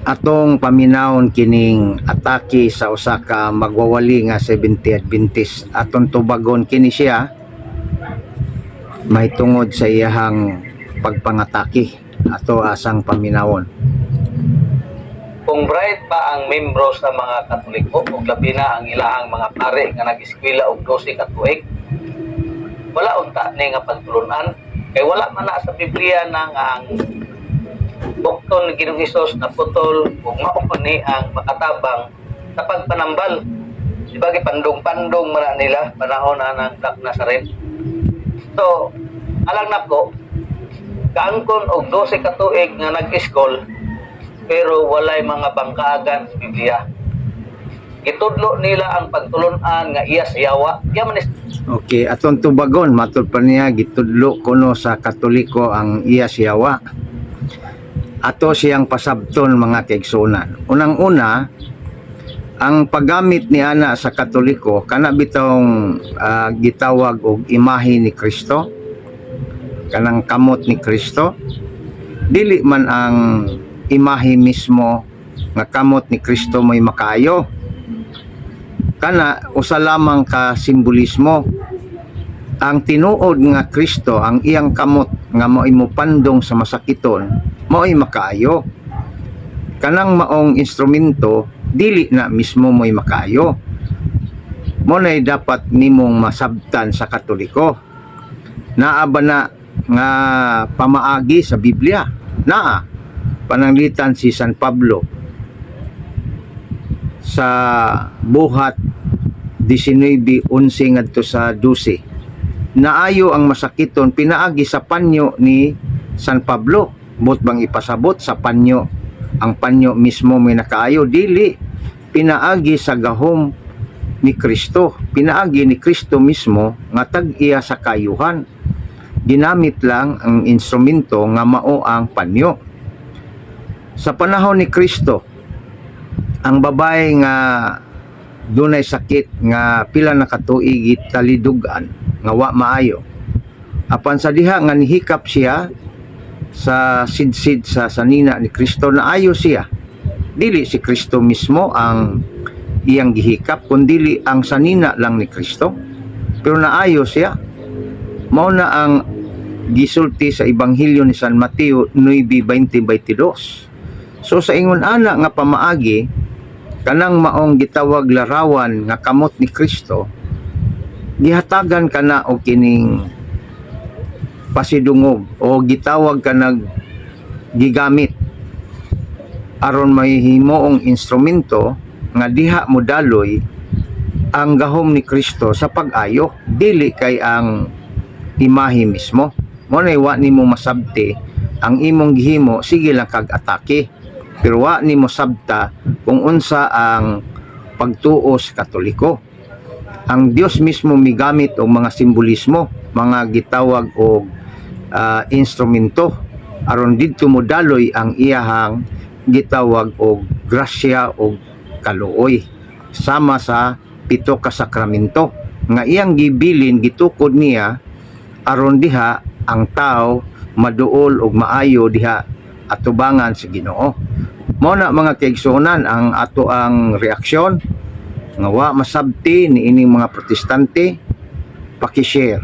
atong paminawon kining atake sa usa ka magwawali nga Seventh-day Adventist. Atong tubagon kini siya mahitungod sa iyahang pagpangatake ato asang paminawon. Kung bright pa ang membro sa mga Katoliko o labi na ang ilahang mga pare nga nag-eskwela og 12 ka tuig, wala unta ni nga pagtulunan kay wala man na sa Biblia na nga ang bukton ni Ginoong Hesus na putol ug mao ni ang makatabang sa pagpanambal. Di ba pandong-pandong man na nila panahon na ng Black Nazarene. So, alang nako kaangkon og 12 ka tuig nga nag-iskol pero walay mga bangkaagan sa Biblia. Gitudlo nila ang pagtulunan nga iya sayawa. Okay, atong tubagon matud pa niya gitudlo kuno sa Katoliko ang iya sayawa. Ato siyang pasabton mga kaigsunan. Unang-una, ang paggamit ni ana sa Katoliko kana bitong gitawag og imahe ni Kristo, kanang kamot ni Kristo. Dili man ang imahe mismo nga kamot ni Kristo may makaayo. Kana usa lamang ka simbolismo. Ang tinuod nga Kristo, ang iyang kamot nga mao imupandong sa masakiton, mao'y makaayo. Kanang maong instrumento dili na mismo mo'y makaayo. Mo na'y dapat nimong masabtan sa Katoliko. Naa ba na nga pamaagi sa Biblia? Naa. Pananglitan si San Pablo sa buhat 19:11 ngadto sa 12. Naayo ang masakiton pinaagi sa panyo ni San Pablo. Bot bang ipasabot sa panyo, ang panyo mismo may nakaayo? Dili. Pinaagi sa gahom ni Kristo. Pinaagi ni Kristo mismo nga tag-iya sa kayuhan. Ginamit lang ang instrumento nga mao ang panyo. Sa panahon ni Kristo, ang babae nga dunay sakit nga pila na katuig talidugan nga wa maayo. Apan sa diha nga nihikap siya sa sidsid sa sanina ni Kristo, naayo siya. Dili si Kristo mismo ang iyang gihikap, kundi ang sanina lang ni Kristo. Pero naayo siya. Mao na ang gisulti sa Ebanghelyo ni San Mateo 9:20-22. So sa ingon ana nga pamaagi, kanang maong gitawag larawan nga kamot ni Kristo, gihatagan kana og kining pasidungog o gitawag kanang gigamit aron may himuong instrumento nga diha mo daloy ang gahom ni Kristo sa pag-ayo, dili kay ang imahe mismo. Mo nay wa nimo masabti ang imong gihimo, sige lang kag atake. Pero wa nimo sabta kung unsa ang pagtuo sa Katoliko. Ang Dios mismo migamit og mga simbolismo, mga gitawag og instrumento aron didto mo daloy ang iyahang gitawag og grasya og kaluoy sama sa 7 ka sakramento nga iyang gibilin gitukod niya aron diha ang tao maduol og maayo diha atubangan sa Ginoo. Mao na mga kaigsunan ang ato ang reaksyon nga wa masabti ni ining mga protestante. Paki-share.